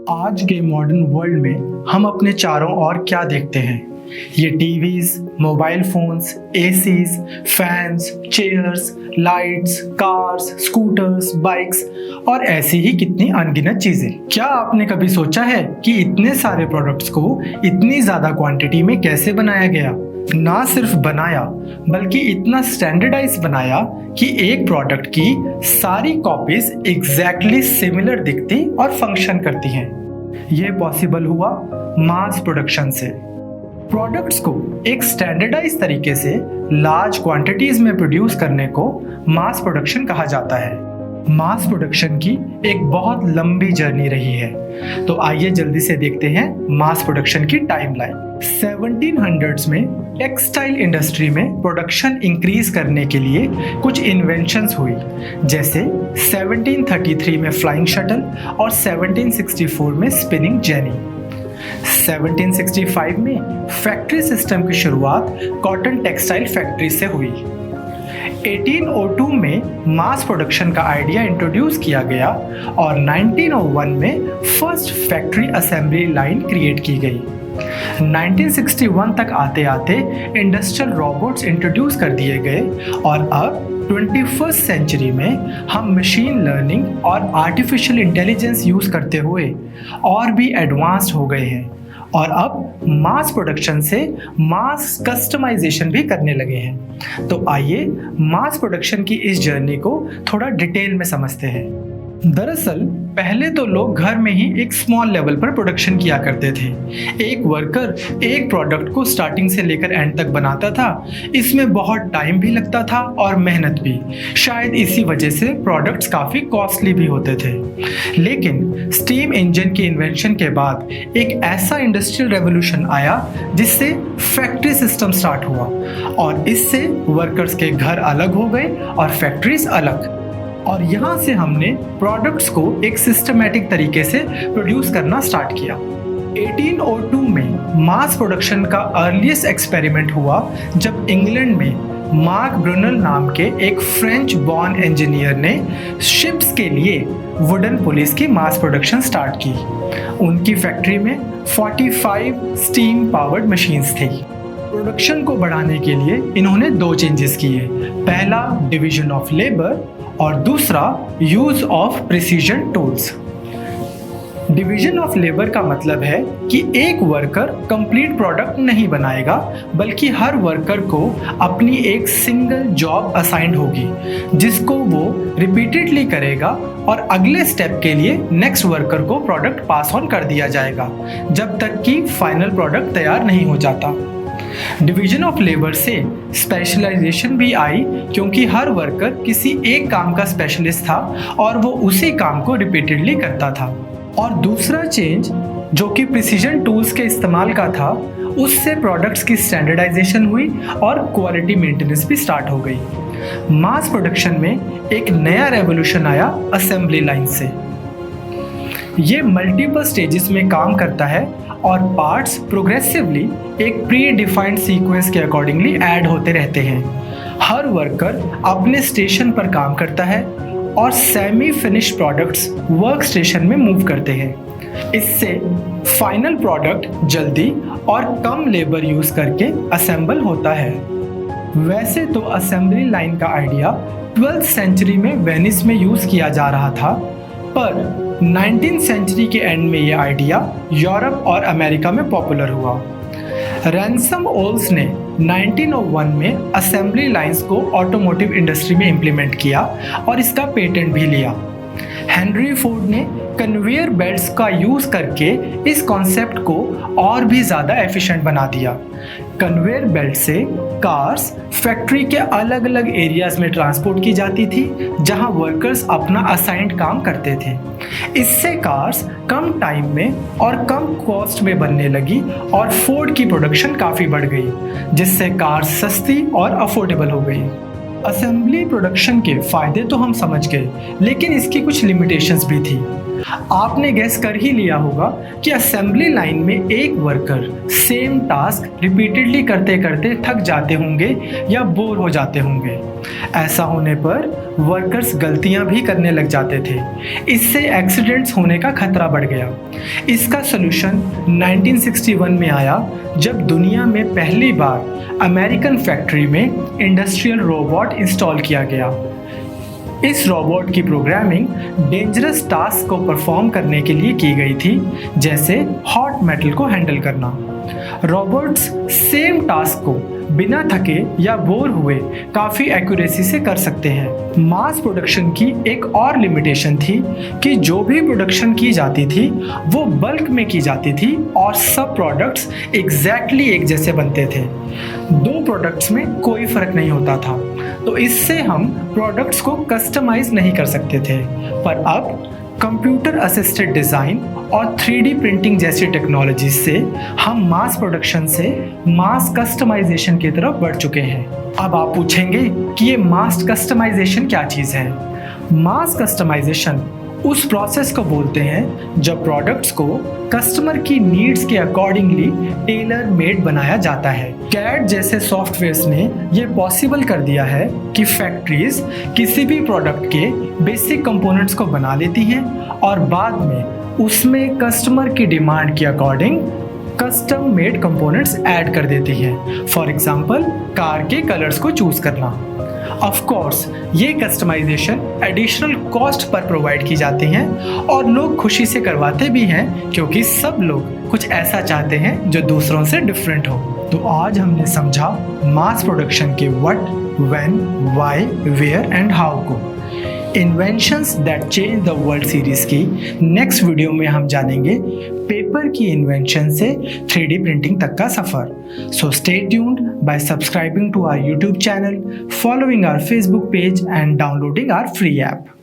आज के modern world में हम अपने चारों ओर क्या देखते हैं? ये TVs, mobile phones, ACs, fans, chairs, lights, cars, scooters, bikes और ऐसी ही कितनी अनगिनत चीजें। क्या आपने कभी सोचा है कि इतने सारे प्रोडक्ट्स को इतनी ज्यादा क्वांटिटी में कैसे बनाया गया? ना सिर्फ बनाया बल्कि इतना स्टैंडर्डाइज बनाया कि एक प्रोडक्ट की सारी कॉपीज एग्जैक्टली सिमिलर दिखती और फंक्शन करती हैं। यह पॉसिबल हुआ मास प्रोडक्शन से। प्रोडक्ट्स को एक स्टैंडर्डाइज तरीके से लार्ज क्वांटिटीज में प्रोड्यूस करने को मास प्रोडक्शन कहा जाता है। मास प्रोडक्शन की एक बहुत लंबी जर्नी रही है, तो आइए जल्दी से देखते हैं मास प्रोडक्शन की टाइमलाइन। 1700s में टेक्सटाइल इंडस्ट्री में प्रोडक्शन इंक्रीज करने के लिए कुछ इन्वेंशंस हुई, जैसे 1733 में फ्लाइंग शटल और 1764 में स्पिनिंग जेनी। 1765 में फैक्ट्री सिस्टम की शुरुआत कॉटन टेक्सटाइल फैक्ट्री से हुई। 1802 में मास प्रोडक्शन का आइडिया इंट्रोड्यूस किया गया और 1901 में first factory assembly line create की गई। 1961 तक आते आते इंडस्ट्रियल रोबोट्स इंट्रोड्यूस कर दिए गए और अब 21st सेंचुरी में हम मशीन लर्निंग और आर्टिफिशियल इंटेलिजेंस यूज करते हुए और भी एडवांस्ड हो गए हैं और अब मास प्रोडक्शन से मास कस्टमाइजेशन भी करने लगे हैं। तो आइए मास प्रोडक्शन की इस जर्नी को थोड़ा डिटेल में समझते हैं। दरअसल पहले तो लोग घर में ही एक स्मॉल लेवल पर प्रोडक्शन किया करते थे। एक वर्कर एक प्रोडक्ट को स्टार्टिंग से लेकर एंड तक बनाता था। इसमें बहुत टाइम भी लगता था और मेहनत भी। शायद इसी वजह से प्रोडक्ट्स काफ़ी कॉस्टली भी होते थे। लेकिन स्टीम इंजन की इन्वेंशन के बाद एक ऐसा इंडस्ट्रियल रेवोल्यूशन आया जिससे फैक्ट्री सिस्टम स्टार्ट हुआ और इससे वर्कर्स के घर अलग हो गए और फैक्ट्रीज अलग। और यहाँ से हमने प्रोडक्ट्स को एक सिस्टमैटिक तरीके से प्रोड्यूस करना स्टार्ट किया। 1802 में मास प्रोडक्शन का अर्लीस्ट एक्सपेरिमेंट हुआ जब इंग्लैंड में मार्क ब्रुनल नाम के एक फ्रेंच बॉर्न इंजीनियर ने शिप्स के लिए वुडन पुलिस की मास प्रोडक्शन स्टार्ट की। उनकी फैक्ट्री में 45 स्टीम पावर्ड मशीन्स थी। प्रोडक्शन को बढ़ाने के लिए इन्होंने दो चेंजेस किए। पहला, डिवीजन ऑफ लेबर और दूसरा, use of precision tools. Division of labour का मतलब है कि एक वर्कर कंप्लीट प्रोडक्ट नहीं बनाएगा बल्कि हर वर्कर को अपनी एक सिंगल जॉब असाइंड होगी जिसको वो रिपीटेडली करेगा और अगले स्टेप के लिए नेक्स्ट वर्कर को प्रोडक्ट पास ऑन कर दिया जाएगा जब तक कि फाइनल प्रोडक्ट तैयार नहीं हो जाता। डिवीजन ऑफ लेबर से स्पेशलाइजेशन भी आई क्योंकि हर वर्कर किसी एक काम का स्पेशलिस्ट था और वो उसी काम को रिपीटेडली करता था। और दूसरा चेंज जो कि प्रिसीजन टूल्स के इस्तेमाल का था, उससे प्रोडक्ट्स की स्टैंडर्डाइजेशन हुई और क्वालिटी मेंटेनेंस भी स्टार्ट हो गई। मास प्रोडक्शन में एक नया रेवोल्यूशन आया असेंबली लाइन से। ये मल्टीपल स्टेजेस में काम करता है और पार्ट्स प्रोग्रेसिवली एक प्री डिफाइंड सीक्वेंस के अकॉर्डिंगली ऐड होते रहते हैं। हर वर्कर अपने स्टेशन पर काम करता है और semi finish products work station में मूव करते हैं। इससे फाइनल प्रोडक्ट जल्दी और कम लेबर यूज करके असेंबल होता है। वैसे तो असेंबली लाइन का आइडिया 12th सेंचुरी में वेनिस में यूज किया जा रहा था, पर 19th सेंचुरी के एंड में यह आइडिया यूरोप और अमेरिका में पॉपुलर हुआ। रैनसम ओल्स ने 1901 में असेंबली लाइंस को ऑटोमोटिव इंडस्ट्री में इंप्लीमेंट किया और इसका पेटेंट भी लिया। हेनरी फोर्ड ने कन्वेयर बेल्ट्स का यूज करके इस कॉन्सेप्ट को और भी ज़्यादा एफिशिएंट बना दिया। कन्वेयर बेल्ट से कार्स फैक्ट्री के अलग अलग एरियाज में ट्रांसपोर्ट की जाती थी जहां वर्कर्स अपना असाइंड काम करते थे। इससे कार्स कम टाइम में और कम कॉस्ट में बनने लगी और फोर्ड की प्रोडक्शन काफ़ी बढ़ गई, जिससे कार्स सस्ती और अफोर्डेबल हो गई। असेंबली प्रोडक्शन के फायदे तो हम समझ गए, लेकिन इसकी कुछ लिमिटेशंस भी थी। आपने गेस कर ही लिया होगा कि असेंबली लाइन में एक वर्कर सेम टास्क रिपीटेडली करते करते थक जाते होंगे या बोर हो जाते होंगे। ऐसा होने पर वर्कर्स गलतियां भी करने लग जाते थे। इससे एक्सीडेंट्स होने का खतरा बढ़ गया। इसका सलूशन 1961 में आया, जब दुनिया में पहली बार अमेरिकन फैक्ट्री में इंडस्ट्रियल रोबोट इंस्टॉल किया गया। इस रोबोट की प्रोग्रामिंग डेंजरस टास्क को परफॉर्म करने के लिए की गई थी, जैसे हॉट मेटल को हैंडल करना। रोबोट्स सेम टास्क को बिना थके या बोर हुए काफ़ी एक्यूरेसी से कर सकते हैं। मास प्रोडक्शन की एक और लिमिटेशन थी कि जो भी प्रोडक्शन की जाती थी वो बल्क में की जाती थी और सब प्रोडक्ट्स एग्जैक्टली एक जैसे बनते थे। दो प्रोडक्ट्स में कोई फ़र्क नहीं होता था, तो इससे हम प्रोडक्ट्स को कस्टमाइज नहीं कर सकते थे। पर अब कंप्यूटर असिस्टेड डिज़ाइन और 3D प्रिंटिंग जैसी टेक्नोलॉजी से हम मास प्रोडक्शन से मास कस्टमाइजेशन की तरफ बढ़ चुके हैं। अब आप पूछेंगे कि ये मास कस्टमाइजेशन क्या चीज़ है? मास कस्टमाइजेशन उस प्रोसेस को बोलते हैं जब प्रोडक्ट्स को कस्टमर की नीड्स के अकॉर्डिंगली टेलर मेड बनाया जाता है। कैड जैसे सॉफ्टवेयर्स ने यह पॉसिबल कर दिया है कि फैक्ट्रीज किसी भी प्रोडक्ट के बेसिक कंपोनेंट्स को बना लेती हैं और बाद में उसमें कस्टमर की डिमांड के according custom made components add कर देती हैं। फॉर एग्जांपल, कार के कलर्स को चूज करना। ऑफ कोर्स ये कस्टमाइजेशन एडिशनल कॉस्ट पर प्रोवाइड की जाती हैं और लोग खुशी से करवाते भी हैं, क्योंकि सब लोग कुछ ऐसा चाहते हैं जो दूसरों से डिफरेंट हो। तो आज हमने समझा मास प्रोडक्शन के what, when, why, where and how को। Inventions that change the world series की नेक्स्ट वीडियो में हम जानेंगे पेपर की इन्वेंशन से 3D प्रिंटिंग तक का सफ़र। So stay tuned by subscribing to our YouTube channel, following our Facebook page and downloading our free app.